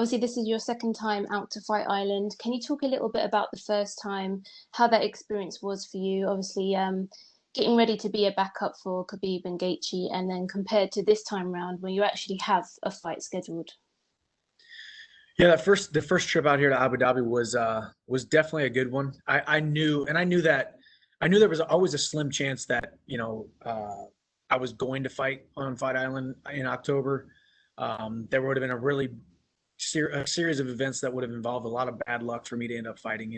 Obviously, this is your second time out to Fight Island. Can you talk a little bit about the first time, how that experience was for you? Obviously, getting ready to be a backup for Khabib and Gaethje, and then compared to this time round when you actually have a fight scheduled. Yeah, the first trip out here to Abu Dhabi was definitely a good one. I knew, and I knew there was always a slim chance that I was going to fight on Fight Island in October. There would have been a series of events that would have involved a lot of bad luck for me to end up fighting.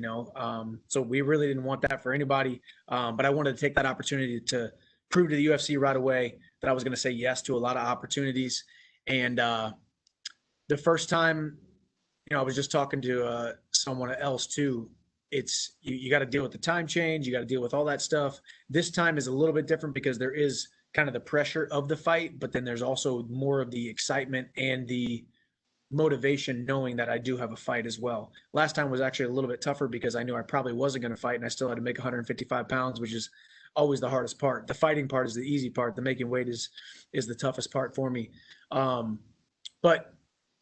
So we really didn't want that for anybody. But I wanted to take that opportunity to prove to the UFC right away that I was going to say yes to a lot of opportunities. And the first time, I was just talking to someone else too. It's you got to deal with the time change. You got to deal with all that stuff. This time is a little bit different because there is kind of the pressure of the fight, but then there's also more of the excitement and the motivation knowing that I do have a fight as well. Last time was actually a little bit tougher because I knew I probably wasn't going to fight and I still had to make 155 pounds, which is always the hardest part. The fighting part is the easy part. The making weight is the toughest part for me. But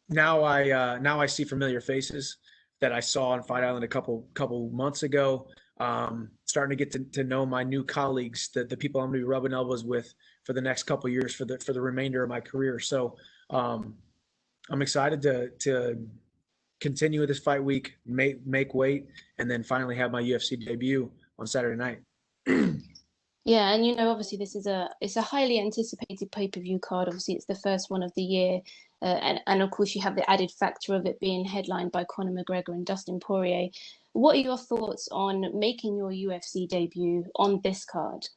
now I see familiar faces that I saw on Fight Island a couple months ago. Starting to get to know my new colleagues, the people I'm going to be rubbing elbows with for the next couple of years for the remainder of my career. So I'm excited to continue with this fight week, make weight, and then finally have my UFC debut on Saturday night. Yeah, and obviously this is it's a highly anticipated pay-per-view card. Obviously, it's the first one of the year, and of course you have the added factor of it being headlined by Conor McGregor and Dustin Poirier. What are your thoughts on making your UFC debut on this card?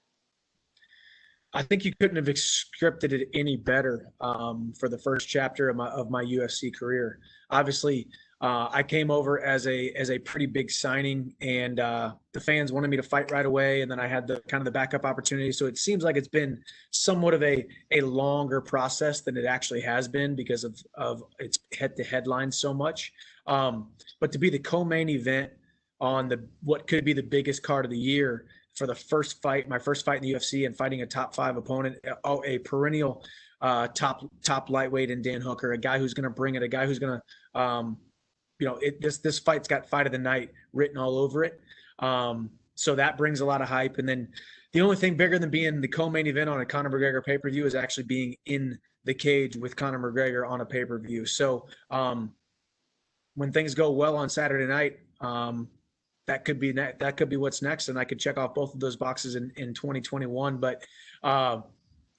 I think you couldn't have scripted it any better for the first chapter of my UFC career. Obviously, I came over as a pretty big signing, and the fans wanted me to fight right away, and then I had the kind of the backup opportunity. So it seems like it's been somewhat of a longer process than it actually has been because of its head-to-head line so much. But to be the co-main event on what could be the biggest card of the year for the first fight, my first fight in the UFC, and fighting a top 5 opponent, a perennial top lightweight in Dan Hooker, a guy who's going to bring it, a guy who's going to this fight's got fight of the night written all over it. So that brings a lot of hype. And then the only thing bigger than being the co-main event on a Conor McGregor pay-per-view is actually being in the cage with Conor McGregor on a pay-per-view. So when things go well on Saturday night, that could be what's next, and I could check off both of those boxes in 2021. But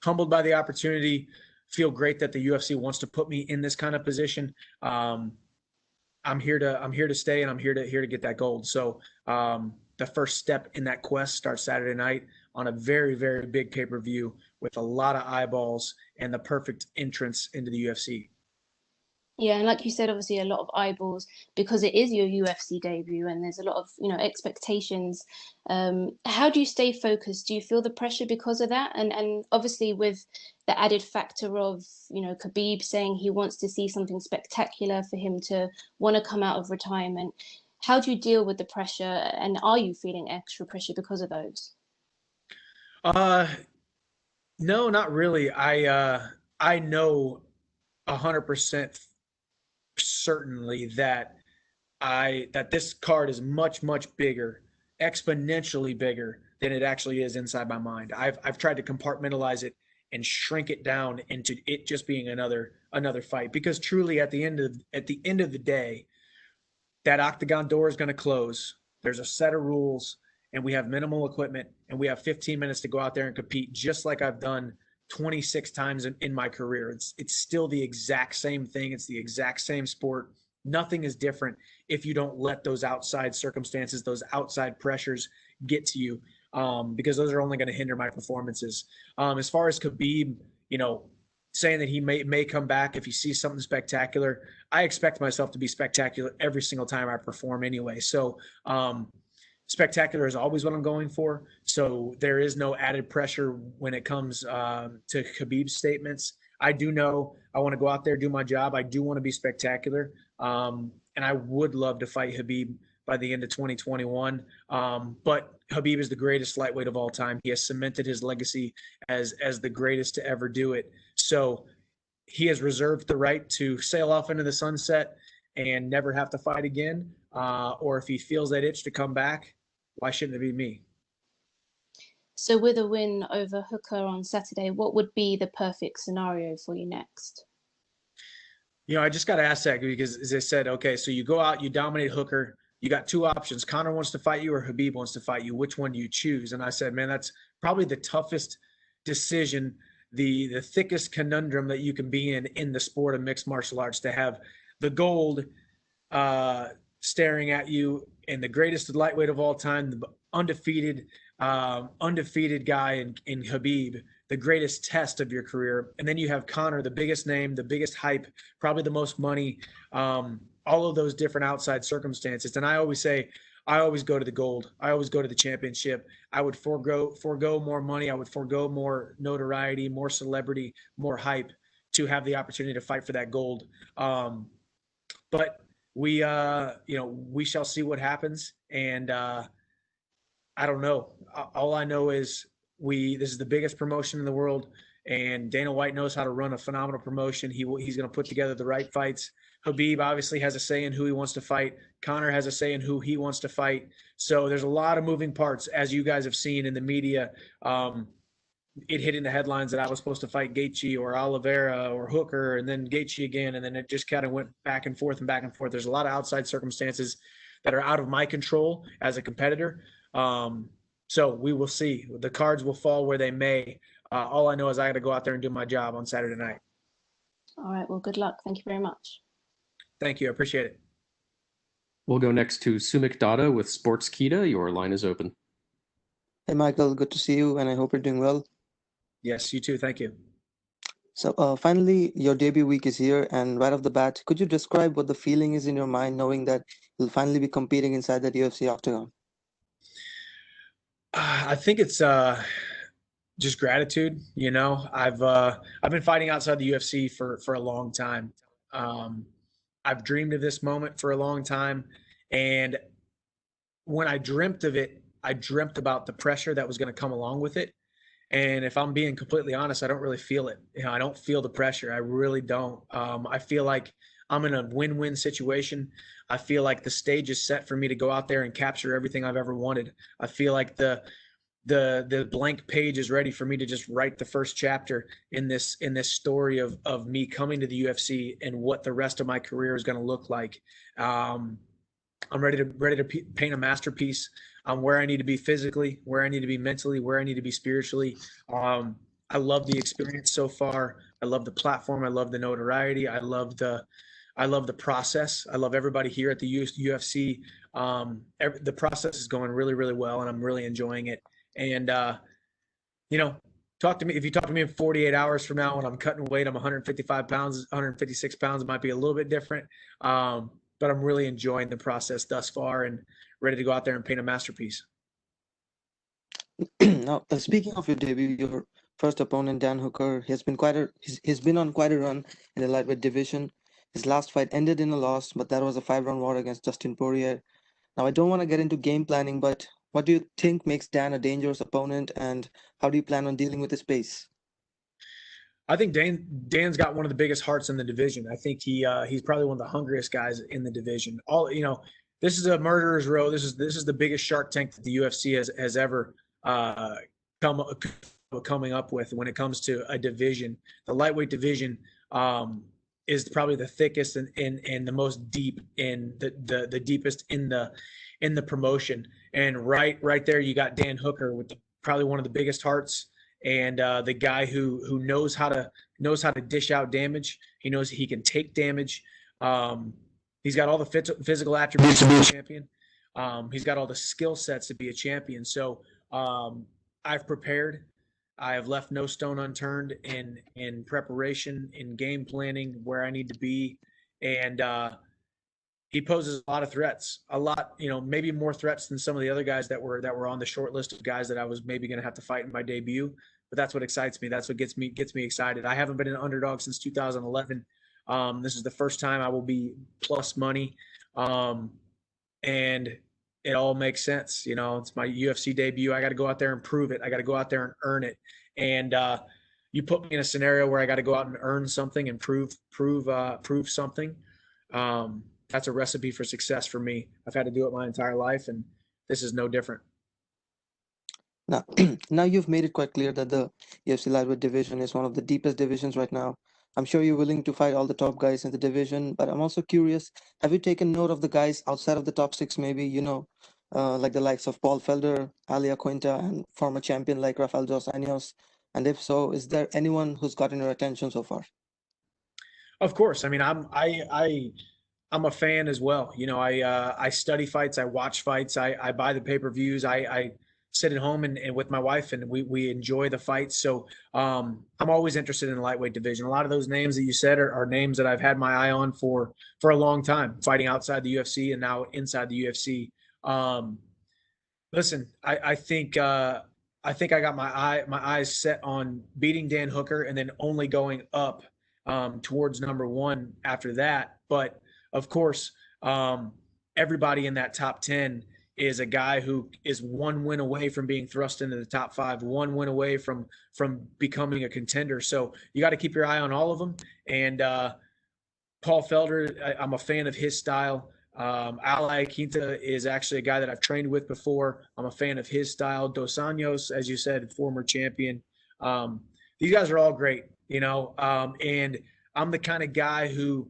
humbled by the opportunity, feel great that the UFC wants to put me in this kind of position. I'm here to stay, and I'm here to get that gold. So the first step in that quest starts Saturday night on a very, very big pay-per-view with a lot of eyeballs and the perfect entrance into the UFC. Yeah, and like you said, obviously a lot of eyeballs because it is your UFC debut and there's a lot of, expectations. How do you stay focused? Do you feel the pressure because of that? And obviously with the added factor of, Khabib saying he wants to see something spectacular for him to want to come out of retirement. How do you deal with the pressure, and are you feeling extra pressure because of those? No, not really. I know 100% certainly that this card is much, much bigger, exponentially bigger than it actually is inside my mind. I've tried to compartmentalize it and shrink it down into it just being another fight, because truly at the end of the day, that octagon door is going to close. There's a set of rules, and we have minimal equipment, and we have 15 minutes to go out there and compete, just like I've done 26 times in my career. It's still the exact same thing. It's the exact same sport. Nothing is different if you don't let those outside circumstances, those outside pressures get to you, because those are only going to hinder my performances. As far as Khabib, saying that he may come back if he sees something spectacular, I expect myself to be spectacular every single time I perform anyway. So spectacular is always what I'm going for. So there is no added pressure when it comes to Khabib's statements. I do know I want to go out there, do my job. I do want to be spectacular. And I would love to fight Khabib by the end of 2021. But Khabib is the greatest lightweight of all time. He has cemented his legacy as the greatest to ever do it. So he has reserved the right to sail off into the sunset and never have to fight again, or if he feels that itch to come back, why shouldn't it be me? So with a win over Hooker on Saturday, what would be the perfect scenario for you next? I just got to ask that because, as I said, okay, so you go out, you dominate Hooker. You got two options. Conor wants to fight you or Khabib wants to fight you. Which one do you choose? And I said, man, that's probably the toughest decision, the thickest conundrum that you can be in the sport of mixed martial arts, to have the gold staring at you and the greatest lightweight of all time, the undefeated guy in Khabib, the greatest test of your career. And then you have Conor, the biggest name, the biggest hype, probably the most money, all of those different outside circumstances. And I always say, I always go to the gold. I always go to the championship. I would forego more money. I would forego more notoriety, more celebrity, more hype to have the opportunity to fight for that gold. But we shall see what happens. And I don't know. All I know is this is the biggest promotion in the world, and Dana White knows how to run a phenomenal promotion. He's going to put together the right fights. Khabib obviously has a say in who he wants to fight. Conor has a say in who he wants to fight. So there's a lot of moving parts, as you guys have seen in the media. It hitting the headlines that I was supposed to fight Gaethje or Oliveira or Hooker, and then Gaethje again, and then it just kind of went back and forth and back and forth. There's a lot of outside circumstances that are out of my control as a competitor. So we will see. The cards will fall where they may. All I know is I got to go out there and do my job on Saturday night. All right. Well, good luck. Thank you very much. Thank you. I appreciate it. We'll go next to Sumik Datta with Sportskeeda. Your line is open. Hey, Michael. Good to see you, and I hope you're doing well. Yes, you too. Thank you. So finally, your debut week is here, and right off the bat, could you describe what the feeling is in your mind knowing that you'll finally be competing inside that UFC octagon? I think it's just gratitude. I've been fighting outside the UFC for a long time. I've dreamed of this moment for a long time, and when I dreamt of it, I dreamt about the pressure that was going to come along with it. And if I'm being completely honest, I don't really feel it. I don't feel the pressure. I really don't. I feel like I'm in a win-win situation. I feel like the stage is set for me to go out there and capture everything I've ever wanted. I feel like the blank page is ready for me to just write the first chapter in this story of me coming to the UFC and what the rest of my career is going to look like. I'm ready to paint a masterpiece. I'm where I need to be physically, where I need to be mentally, where I need to be spiritually. I love the experience so far. I love the platform. I love the notoriety. I love the process. I love everybody here at the UFC. The process is going really, really well, and I'm really enjoying it. And talk to me. If you talk to me in 48 hours from now when I'm cutting weight, I'm 155 pounds, 156 pounds. It might be a little bit different. But I'm really enjoying the process thus far and ready to go out there and paint a masterpiece. Now, speaking of your debut, your first opponent, Dan Hooker, he's been on quite a run in the lightweight division. His last fight ended in a loss, but that was a 5-round war against Dustin Poirier. Now, I don't want to get into game planning, but what do you think makes Dan a dangerous opponent, and how do you plan on dealing with his pace? I think Dan's got one of the biggest hearts in the division. I think he's probably one of the hungriest guys in the division. This is a murderer's row. This is the biggest Shark Tank that the UFC has ever coming up with when it comes to a division. The lightweight division is probably the thickest and the most deep in the deepest in the promotion. And right there, you got Dan Hooker with probably one of the biggest hearts. And the guy who knows how to dish out damage. He knows he can take damage. He's got all the physical attributes to be a champion. He's got all the skill sets to be a champion. So I've prepared. I have left no stone unturned in preparation, in game planning, where I need to be, and he poses a lot of threats. Maybe more threats than some of the other guys that were on the short list of guys that I was maybe going to have to fight in my debut. But that's what excites me. That's what gets me excited. I haven't been an underdog since 2011. This is the first time I will be plus money, and it all makes sense. It's my UFC debut. I got to go out there and prove it. I got to go out there and earn it. And you put me in a scenario where I got to go out and earn something and prove something. that's a recipe for success for me. I've had to do it my entire life, and this is no different. Now, now you've made it quite clear that the UFC lightweight division is one of the deepest divisions right now. I'm sure you're willing to fight all the top guys in the division, but I'm also curious, have you taken note of the guys outside of the top six, maybe, like the likes of Paul Felder, Alia Quinta, and former champion like Rafael dos Anjos? And if so, is there anyone who's gotten your attention so far? Of course. I mean, I'm a fan as well. I study fights, I watch fights, I buy the pay-per-views, I sit at home and with my wife, and we enjoy the fights. So I'm always interested in the lightweight division. A lot of those names that you said are names that I've had my eye on for a long time, fighting outside the UFC and now inside the UFC. Listen, I think I got my eyes set on beating Dan Hooker and then only going up towards number one after that. But of course, everybody in that top 10 is a guy who is one win away from being thrust into the top 5, one win away from becoming a contender. So you got to keep your eye on all of them. And Paul Felder, I'm a fan of his style. Ally Quinta is actually a guy that I've trained with before. I'm a fan of his style. Dos Anjos, as you said, former champion. These guys are all great, and I'm the kind of guy who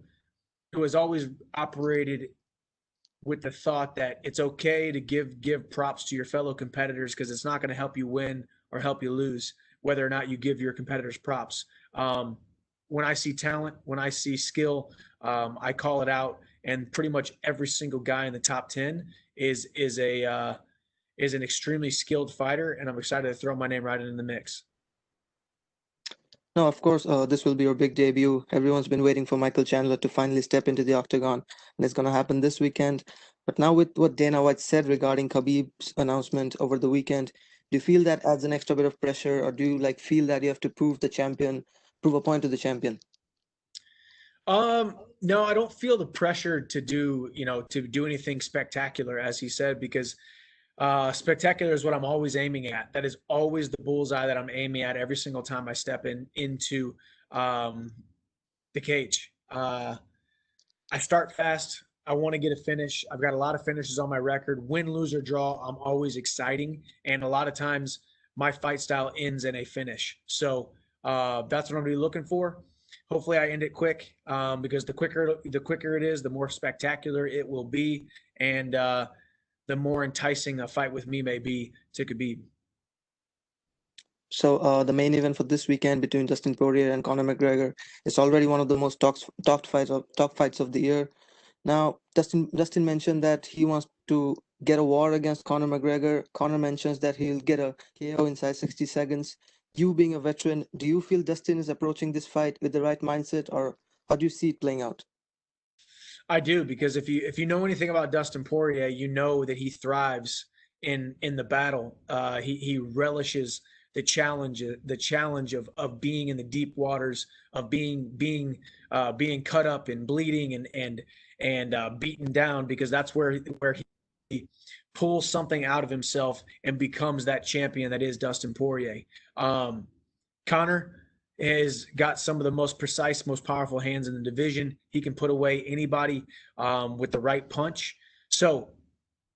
has always operated with the thought that it's okay to give props to your fellow competitors, because it's not going to help you win or help you lose whether or not you give your competitors props. When I see talent, when I see skill, I call it out. And pretty much every single guy in the top 10 is an extremely skilled fighter, and I'm excited to throw my name right in the mix. No, of course, this will be your big debut. Everyone's been waiting for Michael Chandler to finally step into the octagon, and it's going to happen this weekend. But now, with what Dana White said regarding Khabib's announcement over the weekend, do you feel that adds an extra bit of pressure, or do you feel that you have to prove a point to the champion? No, I don't feel the pressure to do anything spectacular, as he said, because spectacular is what I'm always aiming at. That is always the bullseye that I'm aiming at every single time I step into the cage. I start fast. I want to get a finish. I've got a lot of finishes on my record. Win, lose, or draw, I'm always exciting. And a lot of times my fight style ends in a finish. So that's what I'm going to be looking for. Hopefully I end it quick, because the quicker it is, the more spectacular it will be. And the more enticing a fight with me may be to Khabib. So the main event for this weekend between Dustin Poirier and Conor McGregor is already one of the most talked fights of the year. Now, Dustin mentioned that he wants to get a war against Conor McGregor. Conor mentions that he'll get a KO inside 60 seconds. You being a veteran, do you feel Dustin is approaching this fight with the right mindset, or how do you see it playing out? I do, because if you know anything about Dustin Poirier, you know that he thrives in the battle. He relishes the challenge of being in the deep waters, of being cut up and bleeding and beaten down, because that's where he pulls something out of himself and becomes that champion that is Dustin Poirier. Conor has got some of the most precise, most powerful hands in the division. He can put away anybody with the right punch. So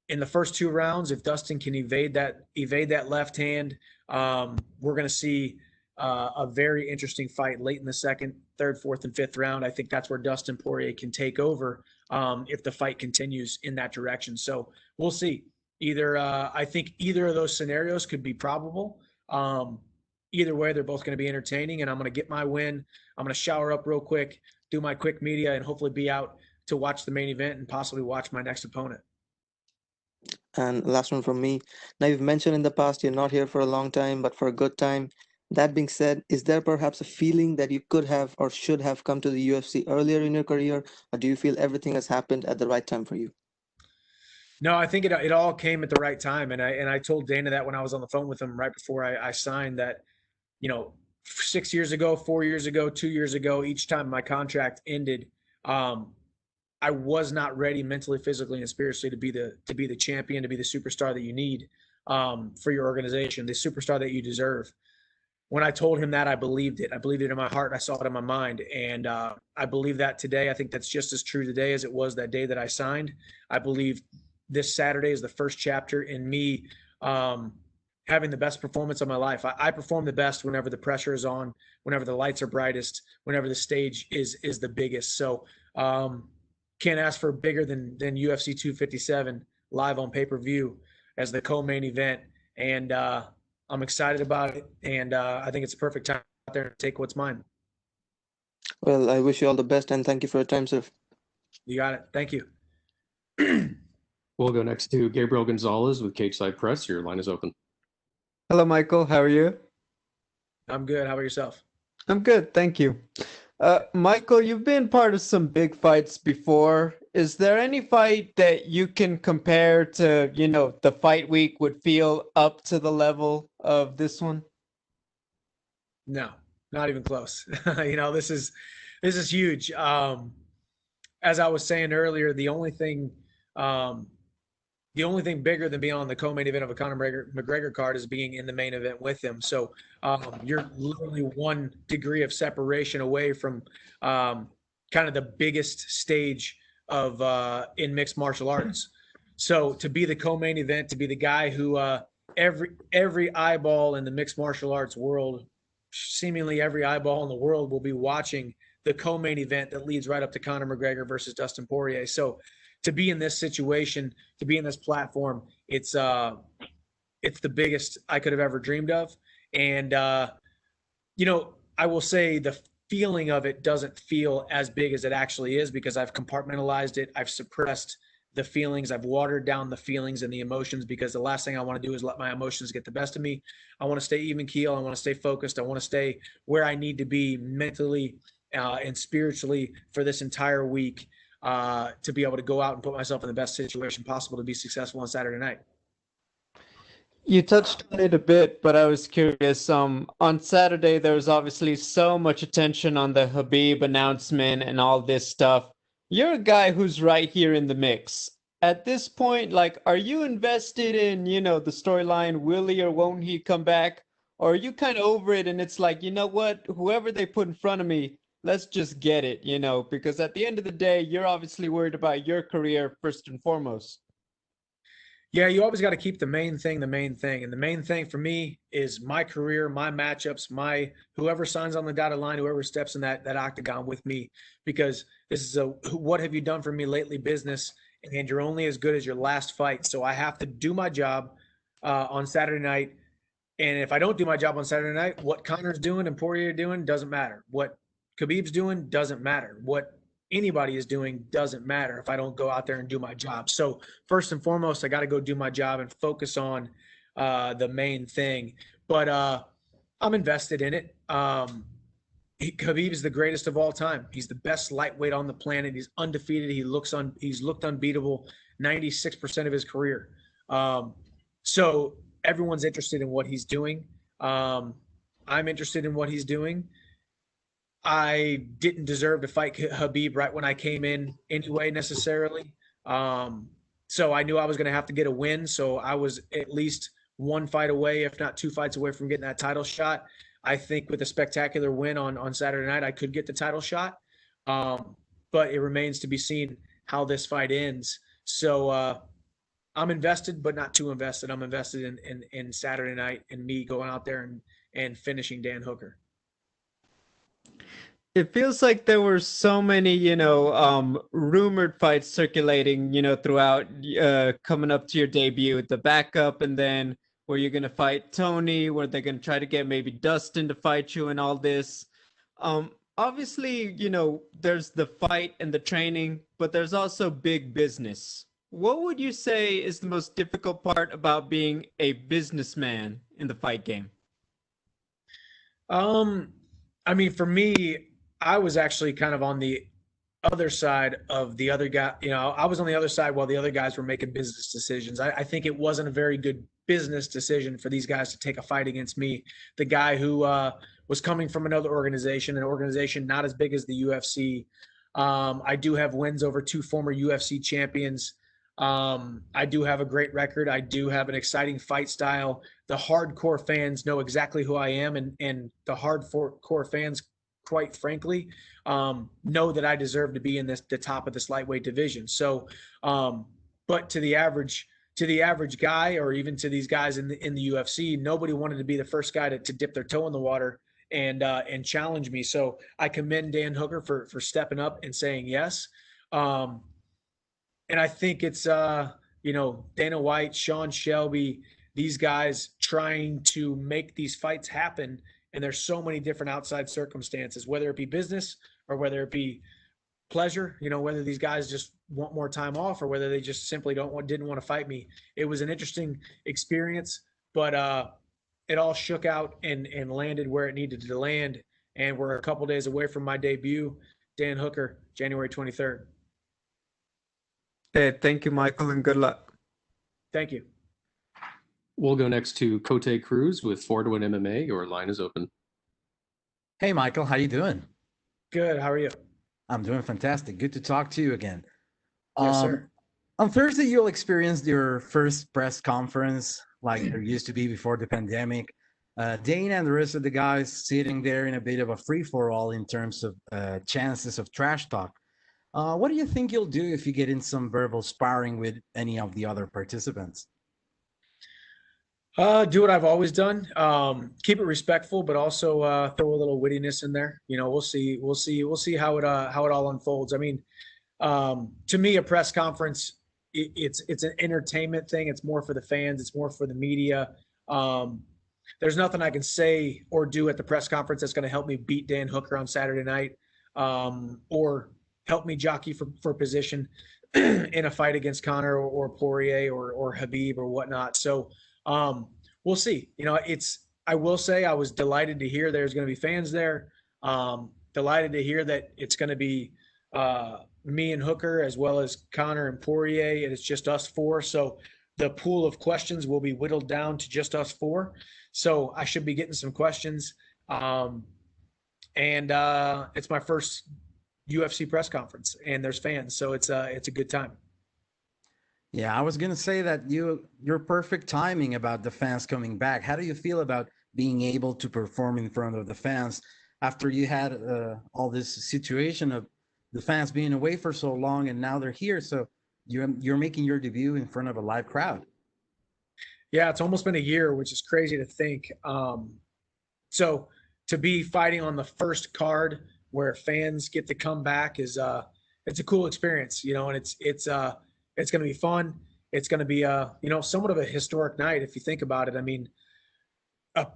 in the first 2 rounds, if Dustin can evade that left hand, we're going to see a very interesting fight late in the second, third, fourth, and fifth round. I think that's where Dustin Poirier can take over if the fight continues in that direction. So we'll see. I think either of those scenarios could be probable. Either way, they're both going to be entertaining, and I'm going to get my win. I'm going to shower up real quick, do my quick media, and hopefully be out to watch the main event and possibly watch my next opponent. And last one from me. Now, you've mentioned in the past you're not here for a long time, but for a good time. That being said, is there perhaps a feeling that you could have or should have come to the UFC earlier in your career, or do you feel everything has happened at the right time for you? No, I think it all came at the right time, and I told Dana that when I was on the phone with him right before I signed that. 6 years ago, 4 years ago, 2 years ago, each time my contract ended, I was not ready mentally, physically, and spiritually to be the champion, to be the superstar that you need for your organization, the superstar that you deserve. when I told him that, I believed it. I believed it in my heart. I saw it in my mind. And I believe that today. I think that's just as true today as it was that day that I signed. I believe this Saturday is the first chapter in me having the best performance of my life. I perform the best whenever the pressure is on, whenever the lights are brightest, whenever the stage is the biggest. So can't ask for bigger than UFC 257 live on pay-per-view as the co-main event. And I'm excited about it. And I think it's a perfect time out there to take what's mine. Well, I wish you all the best and thank you for your time, sir. You got it. Thank you. We'll go next to Gabriel Gonzalez with Cage Side Press. Your line is open. Hello, Michael. How are you? I'm good. How about yourself? I'm good, thank you. Michael, you've been part of some big fights before. Is there any fight that you can compare to, the fight week would feel up to the level of this one? No, not even close. This is huge. As I was saying earlier, the only thing bigger than being on the co-main event of a Conor McGregor card is being in the main event with him. So you're literally 1 degree of separation away from kind of the biggest stage of in mixed martial arts. So to be the co-main event, to be the guy who every eyeball in the mixed martial arts world, seemingly every eyeball in the world, will be watching the co-main event that leads right up to Conor McGregor versus Dustin Poirier. So to be in this situation, to be in this platform, it's the biggest I could have ever dreamed of. And I will say the feeling of it doesn't feel as big as it actually is because I've compartmentalized it. I've suppressed the feelings. I've watered down the feelings and the emotions because the last thing I want to do is let my emotions get the best of me. I want to stay even keel. I want to stay focused. I want to stay where I need to be mentally and spiritually for this entire week to be able to go out and put myself in the best situation possible to be successful on Saturday night. You touched on it a bit, but I was curious. On Saturday, there was obviously so much attention on the Khabib announcement and all this stuff. You're a guy who's right here in the mix. At this point, are you invested in, the storyline, will he or won't he come back? Or are you kind of over it and it's like, you know what, whoever they put in front of me, let's just get it, because at the end of the day, you're obviously worried about your career first and foremost. Yeah, you always got to keep the main thing the main thing. And the main thing for me is my career, my matchups, whoever signs on the dotted line, whoever steps in that octagon with me, because this is a what have you done for me lately business, and you're only as good as your last fight. So I have to do my job on Saturday night. And if I don't do my job on Saturday night, what Conor's doing and Poirier doing doesn't matter. What Khabib's doing doesn't matter. What anybody is doing doesn't matter if I don't go out there and do my job. So first and foremost, I got to go do my job and focus on the main thing. But I'm invested in it. Khabib is the greatest of all time. He's the best lightweight on the planet. He's undefeated. He's looked unbeatable 96% of his career. So everyone's interested in what he's doing. I'm interested in what he's doing. I didn't deserve to fight Khabib right when I came in anyway, necessarily. So I knew I was going to have to get a win. So I was at least 1 fight away, if not 2 fights away from getting that title shot. I think with a spectacular win on Saturday night, I could get the title shot. But it remains to be seen how this fight ends. So I'm invested, but not too invested. I'm invested in Saturday night and me going out there and finishing Dan Hooker. It feels like there were so many, rumored fights circulating, throughout coming up to your debut, the backup, and then where you're going to fight Tony, where they're going to try to get maybe Dustin to fight you and all this. Obviously, there's the fight and the training, but there's also big business. What would you say is the most difficult part about being a businessman in the fight game? For me, I was actually kind of on the other side of the other guy. I was on the other side while the other guys were making business decisions. I think it wasn't a very good business decision for these guys to take a fight against me, the guy who was coming from another organization, an organization not as big as the UFC. I do have wins over 2 former UFC champions. I do have a great record. I do have an exciting fight style. The hardcore fans know exactly who I am, and the hardcore fans, quite frankly, know that I deserve to be in the top of this lightweight division. So, but to the average guy, or even to these guys in the UFC, nobody wanted to be the first guy to dip their toe in the water and challenge me. So I commend Dan Hooker for stepping up and saying yes. And I think it's Dana White, Sean Shelby, these guys trying to make these fights happen. And there's so many different outside circumstances, whether it be business or whether it be pleasure, whether these guys just want more time off or whether they just simply didn't want to fight me. It was an interesting experience, but it all shook out and landed where it needed to land. And we're a couple days away from my debut. Dan Hooker, January 23rd. Hey, thank you, Michael, and good luck. Thank you. We'll go next to Cote Cruz with 4-1 MMA. Your line is open. Hey, Michael, how you doing? Good. How are you? I'm doing fantastic. Good to talk to you again. Yes, sir. On Thursday, you'll experience your first press conference like there used to be before the pandemic. Dana and the rest of the guys sitting there in a bit of a free-for-all in terms of chances of trash talk. What do you think you'll do if you get in some verbal sparring with any of the other participants? Do what I've always done. Keep it respectful, but also throw a little wittiness in there. We'll see how it all unfolds. I mean, to me, a press conference, it's an entertainment thing. It's more for the fans. It's more for the media. There's nothing I can say or do at the press conference that's going to help me beat Dan Hooker on Saturday night, or help me jockey for position in a fight against Conor or Poirier or Khabib or whatnot. So we'll see. I will say I was delighted to hear there's going to be fans there. Delighted to hear that it's going to be me and Hooker as well as Conor and Poirier, and it's just us four. So the pool of questions will be whittled down to just us four. So I should be getting some questions. And it's my first UFC press conference, and there's fans, so it's a good time. Yeah, I was gonna say that your perfect timing about the fans coming back. How do you feel about being able to perform in front of the fans after you had all this situation of the fans being away for so long, and now they're here? So you're making your debut in front of a live crowd. Yeah, it's almost been a year, which is crazy to think. So to be fighting on the first card where fans get to come back is it's a cool experience, and it's going to be fun. It's going to be somewhat of a historic night if you think about it. I mean,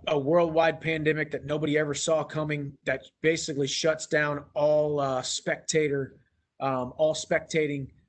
a worldwide pandemic that nobody ever saw coming, that basically shuts down all spectating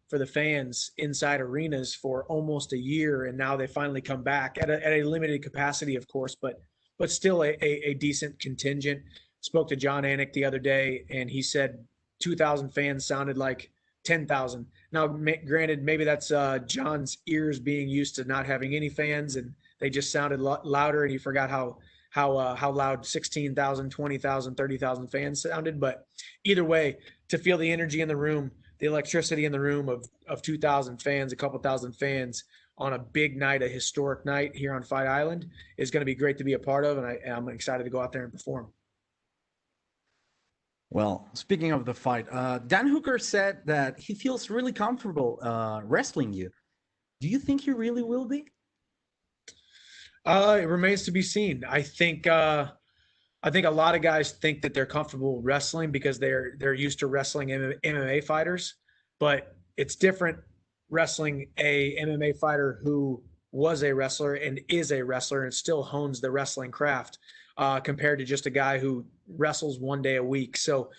for the fans inside arenas for almost a year, and now they finally come back at a limited capacity, of course, but still a decent contingent. Spoke to John Anik the other day, and he said 2,000 fans sounded like 10,000. Now, granted, maybe that's John's ears being used to not having any fans, and they just sounded louder, and he forgot how loud 16,000, 20,000, 30,000 fans sounded. But either way, to feel the energy in the room, the electricity in the room of 2,000 fans, a couple thousand fans on a big night, a historic night here on Fight Island, is going to be great to be a part of, and I'm excited to go out there and perform. Well, speaking of the fight, Dan Hooker said that he feels really comfortable wrestling you. Do you think he really will be? It remains to be seen. I think a lot of guys think that they're comfortable wrestling because they're used to wrestling MMA fighters, but it's different wrestling a MMA fighter who was a wrestler and is a wrestler and still hones the wrestling craft, compared to just a guy who wrestles one day a week. So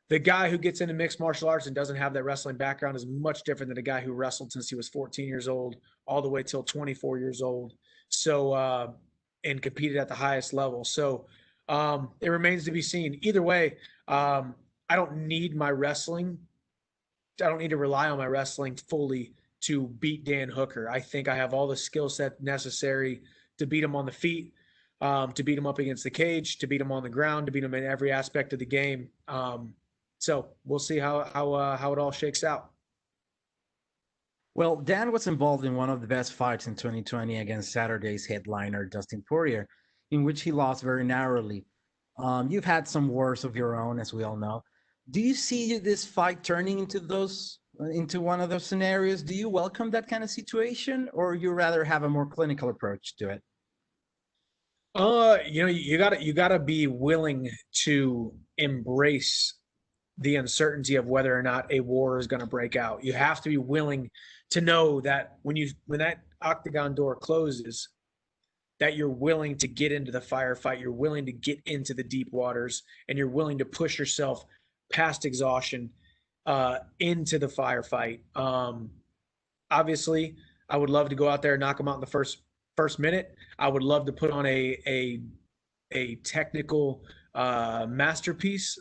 the guy who gets into mixed martial arts and doesn't have that wrestling background is much different than a guy who wrestled since he was 14 years old all the way till 24 years old. So and competed at the highest level. So it remains to be seen. Either way, I don't need my wrestling. I don't need to rely on my wrestling fully to beat Dan Hooker. I think I have all the skill set necessary to beat him on the feet, to beat him up against the cage, to beat him on the ground, to beat him in every aspect of the game. So we'll see how it all shakes out. Well, Dan was involved in one of the best fights in 2020 against Saturday's headliner, Dustin Poirier, in which he lost very narrowly. You've had some wars of your own, as we all know. Do you see this fight turning into one of those scenarios? Do you welcome that kind of situation, or you rather have a more clinical approach to it? You gotta be willing to embrace the uncertainty of whether or not a war is going to break out. You have to be willing to know that when that octagon door closes, that you're willing to get into the firefight, you're willing to get into the deep waters, and you're willing to push yourself past exhaustion into the firefight. Obviously, I would love to go out there and knock them out in the first minute. I would love to put on a technical masterpiece,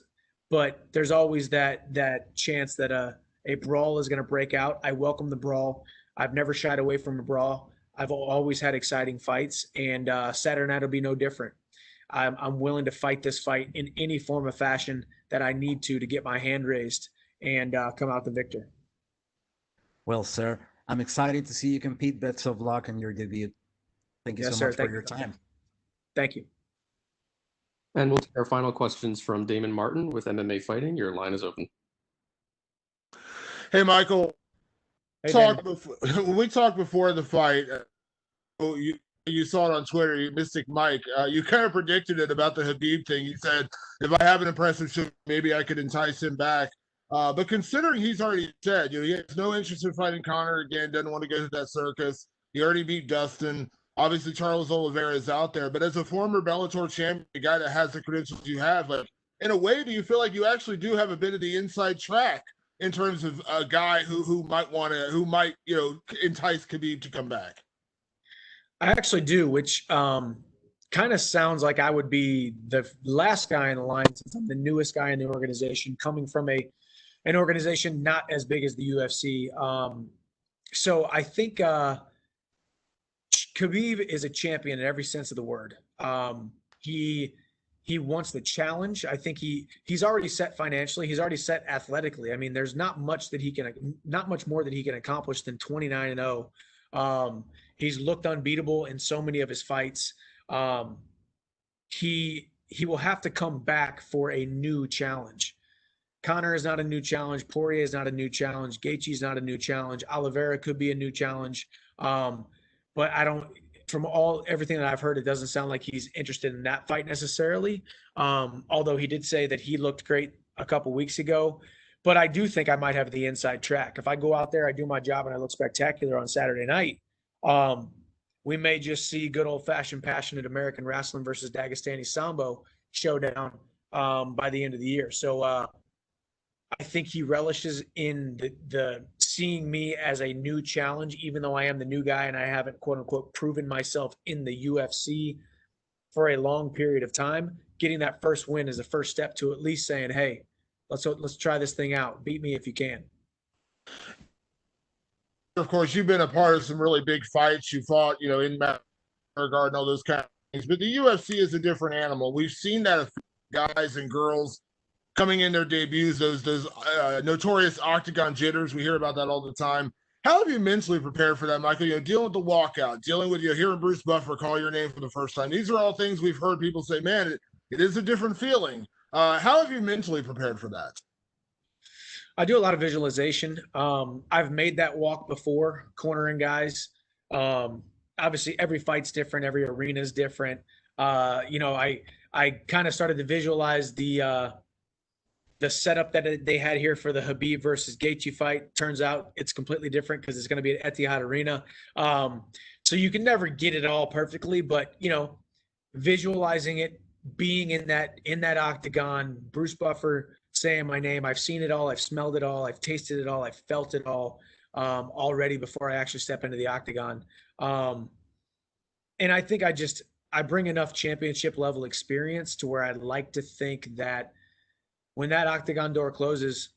but there's always that chance that a brawl is going to break out. I welcome the brawl. I've never shied away from a brawl. I've always had exciting fights, and Saturday night will be no different. I'm willing to fight this fight in any form of fashion that I need to get my hand raised and come out the victor. Well, sir, I'm excited to see you compete. Best of luck on your debut. Thank you so much for your time. Thank you. And we'll take our final questions from Damon Martin with MMA Fighting. Your line is open. Hey, Michael. Hey, When we talked before the fight, you saw it on Twitter, Mystic Mike. You kind of predicted it about the Khabib thing. You said, if I have an impressive show, maybe I could entice him back. But considering he's already said, he has no interest in fighting Conor again, doesn't want to go to that circus. He already beat Dustin. Obviously, Charles Oliveira is out there. But as a former Bellator champion, a guy that has the credentials you have, like, in a way, do you feel like you actually do have a bit of the inside track in terms of a guy who might entice Khabib to come back? I actually do, which kind of sounds like I would be the last guy in the line since I'm the newest guy in the organization, coming from an organization not as big as the UFC. So I think Khabib is a champion in every sense of the word. He wants the challenge. I think he's already set financially. He's already set athletically. I mean, there's not much more that he can accomplish than 29-0. He's looked unbeatable in so many of his fights. He will have to come back for a new challenge. Conor is not a new challenge. Poirier is not a new challenge. Gaethje is not a new challenge. Oliveira could be a new challenge. But from everything that I've heard, it doesn't sound like he's interested in that fight necessarily. Although he did say that he looked great a couple weeks ago. But I do think I might have the inside track. If I go out there, I do my job, and I look spectacular on Saturday night, we may just see good old-fashioned passionate American wrestling versus Dagestani Sambo showdown by the end of the year. So I think he relishes in the seeing me as a new challenge, even though I am the new guy and I haven't, quote unquote, proven myself in the UFC for a long period of time. Getting that first win is the first step to at least saying, hey, let's try this thing out. Beat me if you can. Of course, you've been a part of some really big fights. You fought, in Madison Square Garden, all those kind of things. But the UFC is a different animal. We've seen that guys and girls coming in their debuts, those notorious octagon jitters. We hear about that all the time. How have you mentally prepared for that, Michael? Dealing with the walkout, dealing with hearing Bruce Buffer call your name for the first time. These are all things we've heard people say, man, it is a different feeling. How have you mentally prepared for that? I do a lot of visualization. I've made that walk before, cornering guys. Obviously, every fight's different. Every arena is different. I kind of started to visualize the setup that they had here for the Khabib versus Gaethje fight. Turns out it's completely different because it's going to be at Etihad Arena. So you can never get it all perfectly, but visualizing it, being in that octagon, Bruce Buffer saying my name. I've seen it all. I've smelled it all. I've tasted it all. I've felt it all already before I actually step into the octagon. And I think I bring enough championship level experience to where I'd like to think that when that octagon door closes,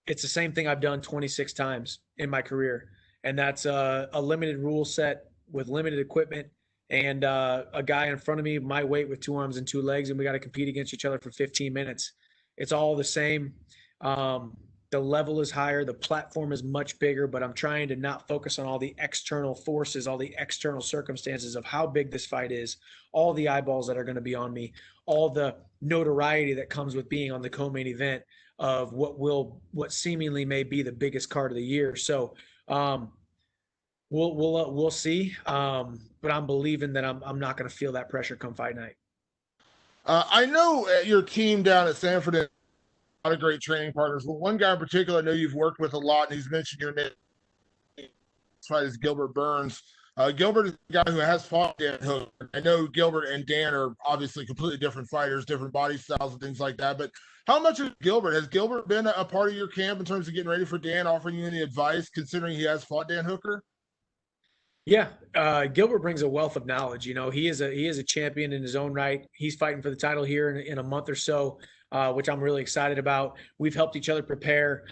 it's the same thing I've done 26 times in my career. And that's a limited rule set with limited equipment and a guy in front of me, my weight, with 2 arms and 2 legs, and we got to compete against each other for 15 minutes. It's all the same. The level is higher, the platform is much bigger, but I'm trying to not focus on all the external forces, all the external circumstances of how big this fight is, all the eyeballs that are going to be on me, all the notoriety that comes with being on the co-main event of what seemingly may be the biggest card of the year. So we'll see, but I'm believing that I'm not going to feel that pressure come fight night. I know your team down at Sanford, a lot of great training partners. Well, one guy in particular I know you've worked with a lot, and he's mentioned your name. This fight is Gilbert Burns. Gilbert is a guy who has fought Dan Hooker. I know Gilbert and Dan are obviously completely different fighters, different body styles and things like that. But how much has Gilbert been a part of your camp in terms of getting ready for Dan, offering you any advice, considering he has fought Dan Hooker? Yeah, Gilbert brings a wealth of knowledge. You know, he is a champion in his own right. He's fighting for the title here in a month or so, which I'm really excited about. We've helped each other prepare.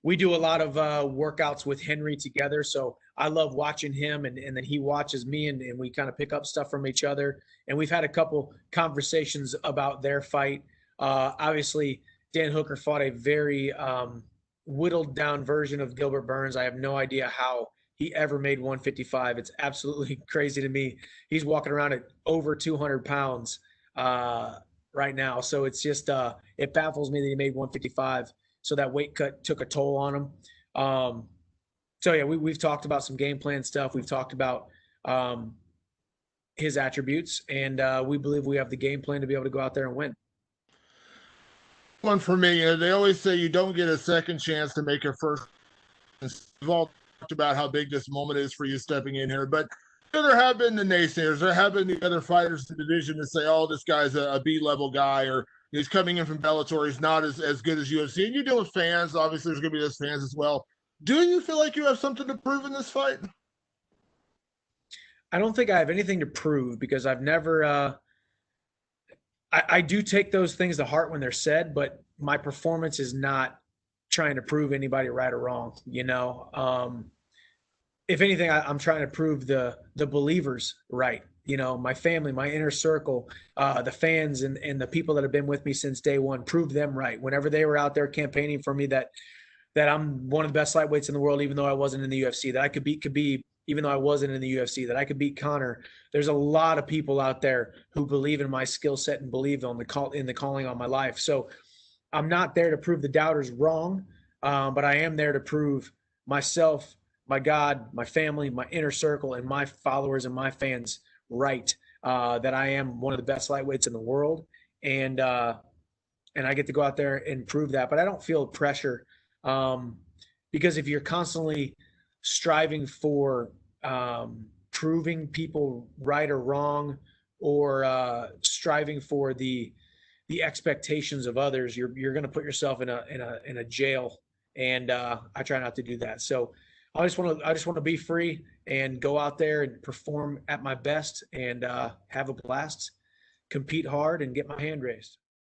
We do a lot of workouts with Henry together, so I love watching him, and then he watches me, and we kind of pick up stuff from each other. And we've had a couple conversations about their fight. Obviously, Dan Hooker fought a very whittled down version of Gilbert Burns. I have no idea how he ever made 155. It's absolutely crazy to me. He's walking around at over 200 pounds right now. So it's just, it baffles me that he made 155. So that weight cut took a toll on him. So yeah, we've talked about some game plan stuff. We've talked about his attributes, and we believe we have the game plan to be able to go out there and win. One for me, they always say you don't get a second chance to make a first. We've all talked about how big this moment is for you stepping in here, but there have been the naysayers. There have been the other fighters in the division that say, oh, this guy's a B-level guy, or he's coming in from Bellator. He's not as good as UFC. And you deal with fans. Obviously, there's going to be those fans as well. Do you feel like you have something to prove in this fight? I don't think I have anything to prove, because I've never I do take those things to heart when they're said, but my performance is not trying to prove anybody right or wrong. You know, if anything, I'm trying to prove the believers right. You know, my family, my inner circle, the fans, and the people that have been with me since day one, proved them right. Whenever they were out there campaigning for me, that I'm one of the best lightweights in the world, even though I wasn't in the UFC, that I could beat Khabib, even though I wasn't in the UFC, that I could beat Conor. There's a lot of people out there who believe in my skill set and believe in the calling on my life. So I'm not there to prove the doubters wrong, but I am there to prove myself, my God, my family, my inner circle, and my followers and my fans right, that I am one of the best lightweights in the world, and I get to go out there and prove that. But I don't feel pressure, because if you're constantly striving for proving people right or wrong, or striving for the expectations of others, you're going to put yourself in a jail, and I try not to do that. So I just want to be free and go out there and perform at my best, and have a blast, compete hard, and get my hand raised.